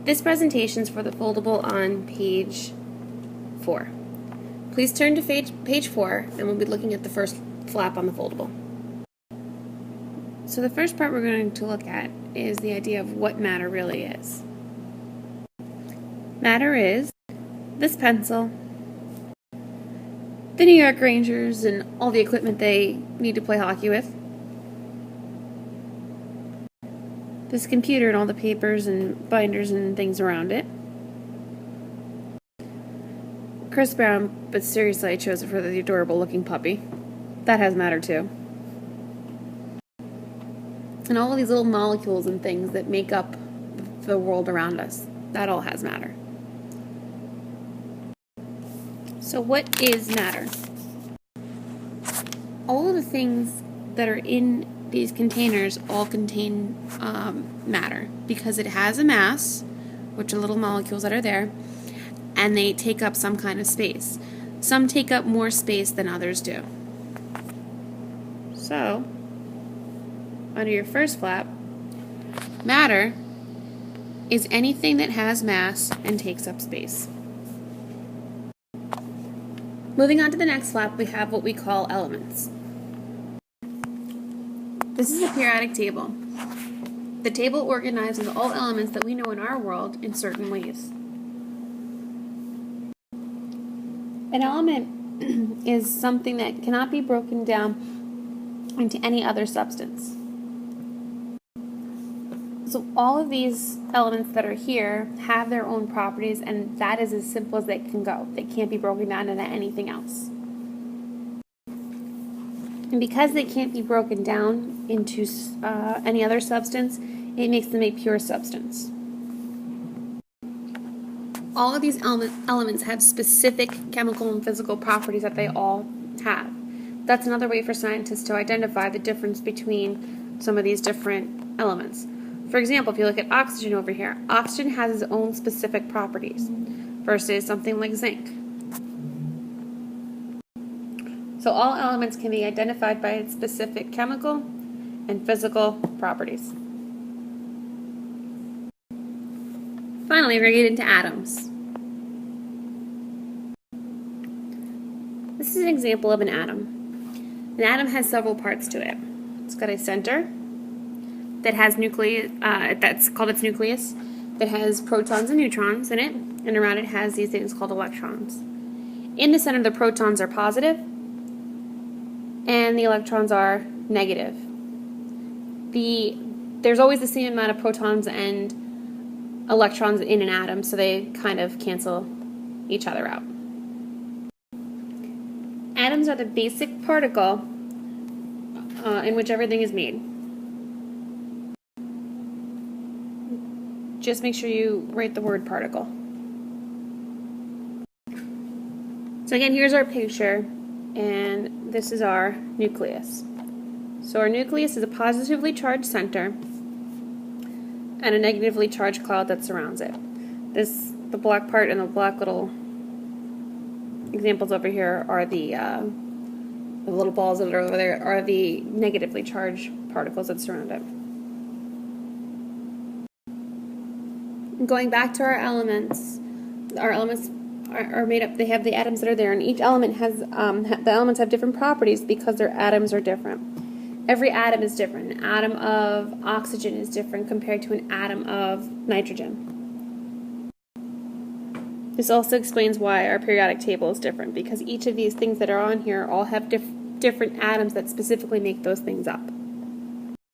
This presentation is for the foldable on page 4. Please turn to page 4 and we'll be looking at the first flap on the foldable. So the first part we're going to look at is the idea of what matter really is. Matter is this pencil, the New York Rangers and all the equipment they need to play hockey with, this computer and all the papers and binders and things around it, Chris Brown, but seriously I chose it for the adorable looking puppy. That has matter too. And all of these little molecules and things that make up the world around us, that all has matter. So what is matter? All of the things that are in these containers all contain matter because it has a mass, which are little molecules that are there, and they take up some kind of space. Some take up more space than others do. So, under your first flap, matter is anything that has mass and takes up space. Moving on to the next flap, we have what we call elements. This is a periodic table. The table organizes all elements that we know in our world in certain ways. An element is something that cannot be broken down into any other substance. So all of these elements that are here have their own properties, and that is as simple as they can go. They can't be broken down into anything else. And because they can't be broken down into any other substance, it makes them a pure substance. All of these elements have specific chemical and physical properties that they all have. That's another way for scientists to identify the difference between some of these different elements. For example, if you look at oxygen over here, oxygen has its own specific properties versus something like zinc. So all elements can be identified by its specific chemical and physical properties. Finally, we're going to get into atoms. This is an example of an atom. An atom has several parts to it. It's got a center that has that's called its nucleus, that has protons and neutrons in it, and around it has these things called electrons. In the center, the protons are positive, and the electrons are negative. There's always the same amount of protons and electrons in an atom, so they kind of cancel each other out. Atoms are the basic particle in which everything is made. Just make sure you write the word particle. So again, here's our picture, and this is our nucleus. So our nucleus is a positively charged center and a negatively charged cloud that surrounds it. The black part and the black little examples over here are the little balls that are over there are the negatively charged particles that surround it. Going back to our elements are made up, they have the atoms that are there, and each element has, the elements have different properties because their atoms are different. Every atom is different. An atom of oxygen is different compared to an atom of nitrogen. This also explains why our periodic table is different, because each of these things that are on here all have different atoms that specifically make those things up.